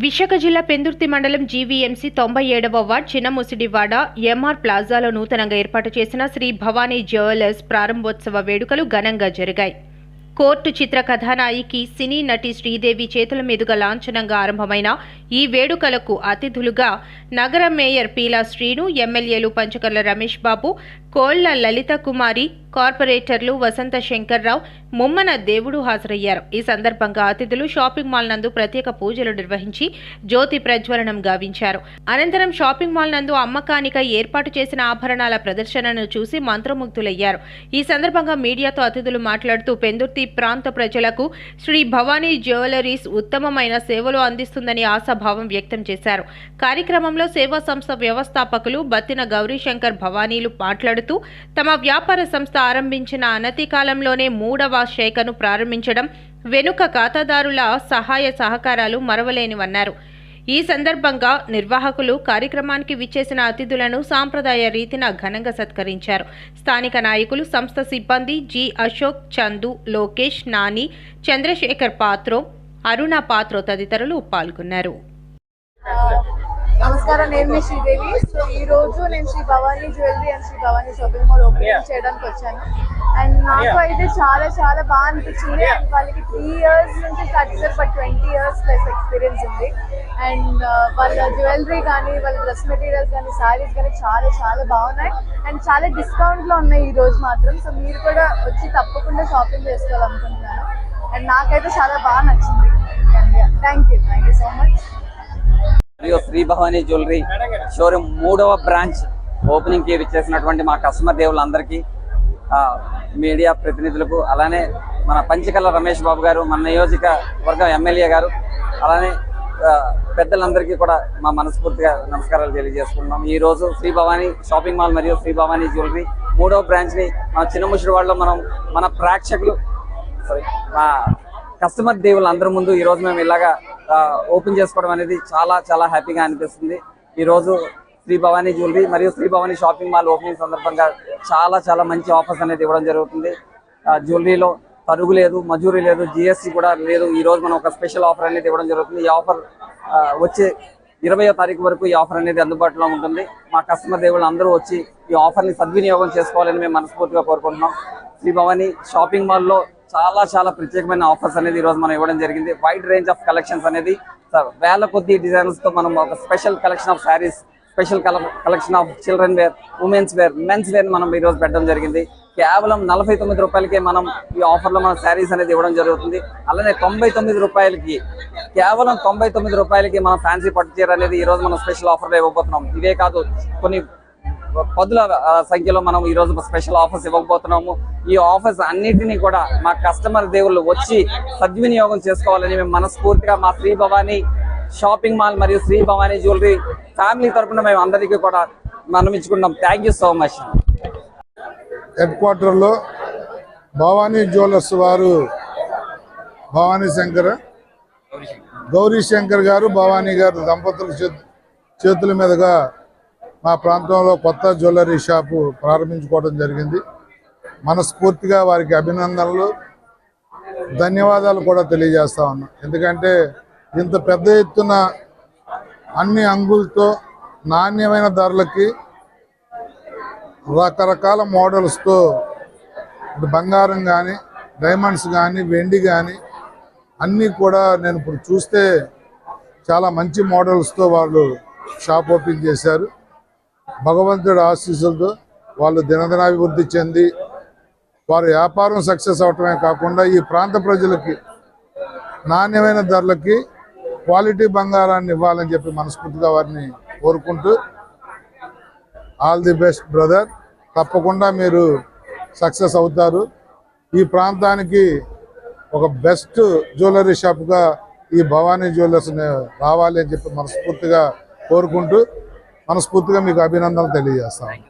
విశాఖ జిల్లా పెందుర్తి మండలం GVMC 97వ ward చిన్నముసిడివాడ MR ప్లాజాలో నూతనంగా ఏర్పాటు చేసిన శ్రీ భవానీ జ్యువెలర్స్ ప్రారంభోత్సవ వేడుకలు ఘనంగా జరిగాయి. కోర్టు చిత్ర కథానాయికి సినీ నటి శ్రీదేవి చేతుల మీదుగా లాంఛనంగా ఆరంభమైన ఈ వేడుకలకు అతిథులుగా నగర మేయర్ పీలా శ్రీను, ఎమ్మెల్యేలు పంచకర్ల రమేష్ బాబు, కోళ్ల లలిత కుమారి, కార్పొరేటర్లు వసంత శంకర్రావు, ముమ్మన దేవుడు హాజరయ్యారు. ఈ సందర్భంగా అతిథులు షాపింగ్ మాల్ నందు ప్రత్యేక పూజలు నిర్వహించి జ్యోతి ప్రజ్వలనం గావించారు. అనంతరం షాపింగ్ మాల్ నందు అమ్మకానికై ఏర్పాటు చేసిన ఆభరణాల ప్రదర్శనను చూసి మంత్రముగ్ధులయ్యారు. ఈ సందర్భంగా మీడియాతో అతిథులు మాట్లాడుతూ పెందుర్తి ప్రాంత ప్రజలకు శ్రీ భవానీ జ్యువెలరీస్ ఉత్తమమైన సేవలు అందిస్తుందని ఆశాభావం వ్యక్తం చేశారు. కార్యక్రమంలో సేవా సంస్థ వ్యవస్థాపకులు బత్తిన గౌరీశంకర్ భవానీలు మాట్లాడుతూ తమ వ్యాపార సంస్థ ఆరంభించిన అనతి కాలంలోనే 3వ శాఖను ప్రారంభించడం వెనుక ఖాతాదారుల సహాయ సహకారాలు మరవలేనివన్నారు. ఈ సందర్భంగా నిర్వాహకులు కార్యక్రమానికి విచ్చేసిన అతిథులను సాంప్రదాయ రీతిన ఘనంగా సత్కరించారు. స్థానిక నాయకులు, సంస్థ సిబ్బంది జి అశోక్, చందు, లోకేష్, నాని, చంద్రశేఖర్ పాత్రో, అరుణ పాత్రో తదితరులు పాల్గొన్నారు. నమస్కారం, నేను శ్రీదేవి. సో ఈ రోజు నేను Sri Bhavani jewellery and Sri Bhavani shopping mall opening చేయడానికి వచ్చాను. అండ్ నాకు అయితే చాలా చాలా బాగా అనిపించింది. అండ్ వాళ్ళకి 3 years నుంచి స్టార్ట్ చేశారు, బట్ 20 years ప్లస్ ఎక్స్పీరియన్స్ ఉంది. అండ్ వాళ్ళ జ్యువెలరీ కానీ, వాళ్ళ డ్రెస్ మెటీరియల్స్ కానీ, శారీస్ కానీ చాలా చాలా బాగున్నాయి. అండ్ చాలా డిస్కౌంట్లో ఉన్నాయి ఈ రోజు మాత్రం. సో మీరు కూడా వచ్చి తప్పకుండా షాపింగ్ చేసుకోవాలనుకుంటున్నాను. అండ్ నాకైతే చాలా బాగా నచ్చింది. Thank you so much. Sri Bhavani jewellery showroom 3వ బ్రాంచ్ ఓపెనింగ్ కి విచ్చేసినటువంటి మా కస్టమర్ దేవుళ్ళందరికీ, మీడియా ప్రతినిధులకు, అలానే మన పంచకర్ల రమేష్ బాబు గారు, మన నియోజకవర్గం ఎమ్మెల్యే గారు, అలానే పెద్దలందరికీ కూడా మా మనస్ఫూర్తిగా నమస్కారాలు తెలియజేసుకుంటున్నాం. ఈ రోజు శ్రీ భవానీ షాపింగ్ మాల్ మరియు శ్రీ భవానీ జ్యువెలరీ 3వ బ్రాంచ్ ని మన చిన్నముసిడివాడలో మన ప్రేక్షకులు మా కస్టమర్ దేవుళ్ళు అందరి ముందు ఈ రోజు మేము ఇలాగా ఓపెన్ చేసుకోవడం అనేది చాలా చాలా హ్యాపీగా అనిపిస్తుంది. ఈరోజు శ్రీ భవానీ జ్యువెలరీ మరియు Sri Bhavani shopping mall opening సందర్భంగా చాలా చాలా మంచి ఆఫర్స్ అనేది ఇవ్వడం జరుగుతుంది. జ్యువెలరీలో తరుగు లేదు, మజూరీ లేదు, జిఎస్టీ కూడా లేదు. ఈ రోజు మనం ఒక స్పెషల్ ఆఫర్ అనేది ఇవ్వడం జరుగుతుంది. ఈ ఆఫర్ వచ్చే 20వ తారీఖు వరకు ఈ ఆఫర్ అనేది అందుబాటులో ఉంటుంది. మా కస్టమర్ దేవుళ్ళు అందరూ వచ్చి ఈ ఆఫర్ని సద్వినియోగం చేసుకోవాలని మేము మనస్ఫూర్తిగా కోరుకుంటున్నాం. శ్రీ భవానీ షాపింగ్ మాల్లో చాలా చాలా ప్రత్యేకమైన ఆఫర్స్ అనేది ఈరోజు మనం ఇవ్వడం జరిగింది. వైడ్ రేంజ్ ఆఫ్ కలెక్షన్స్ అనేది వేల కొద్ది డిజైన్స్తో మనం ఒక special collection of saris, special collection of children wear, women's wear, men's wear మనం ఈరోజు పెట్టడం జరిగింది. కేవలం 49 రూపాయలకే మనం ఈ ఆఫర్లో మన శారీస్ అనేది ఇవ్వడం జరుగుతుంది. అలానే 99 రూపాయలకి, కేవలం 99 రూపాయలకి మనం ఫ్యాన్సీ పట్టు చీర అనేది ఈరోజు మనం స్పెషల్ ఆఫర్లో ఇవ్వబోతున్నాం. ఇవే కాదు, కొన్ని పదుల సంఖ్యలో మనం ఈరోజు స్పెషల్ ఆఫర్స్ ఇవ్వబోతున్నాము. ఈ ఆఫర్స్ అన్నిటినీ కూడా మా కస్టమర్ దేవుళ్ళు వచ్చి సద్వినియోగం చేసుకోవాలని మేము మనస్ఫూర్తిగా మా శ్రీ భవానీ షాపింగ్ మాల్ మరియు శ్రీ భవానీ జ్యువెలరీ ఫ్యామిలీ తరఫున మేము అందరికీ కూడా మనమిచ్చుకుంటాం. Thank you so much. Head క్వార్టర్లో భవానీ జ్యువెలర్స్ వారు గౌరీశంకర్ గారు, భవానీ గారు దంపతుల చేతుల మీదుగా మా ప్రాంతంలో కొత్త జ్యువెలరీ షాపు ప్రారంభించుకోవడం జరిగింది. మనస్ఫూర్తిగా వారికి అభినందనలు, ధన్యవాదాలు కూడా తెలియజేస్తా ఉన్నాం. ఎందుకంటే ఇంత పెద్ద ఎత్తున అన్ని అంగులతో నాణ్యమైన ధరలకి రకరకాల మోడల్స్తో బంగారం కానీ, డైమండ్స్ కానీ, వెండి కానీ అన్నీ కూడా నేను ఇప్పుడు చూస్తే చాలా మంచి మోడల్స్తో వాళ్ళు షాప్ ఓపెన్ చేశారు. భగవంతుడి ఆశీస్సులతో వాళ్ళు దినదినాభివృద్ధి చెంది వారి వ్యాపారం సక్సెస్ అవటమే కాకుండా ఈ ప్రాంత ప్రజలకి నాణ్యమైన ధరలకి క్వాలిటీ బంగారాన్ని ఇవ్వాలని చెప్పి మనస్ఫూర్తిగా వారిని కోరుకుంటూ, ఆల్ ది బెస్ట్ బ్రదర్. తప్పకుండా మీరు సక్సెస్ అవుతారు. ఈ ప్రాంతానికి ఒక బెస్ట్ జ్యువెలరీ షాప్గా ఈ భవానీ జ్యువెలర్స్ని రావాలి అని చెప్పి మనస్ఫూర్తిగా కోరుకుంటూ, మనస్ఫూర్తిగా మీకు అభినందనలు తెలియజేస్తాను.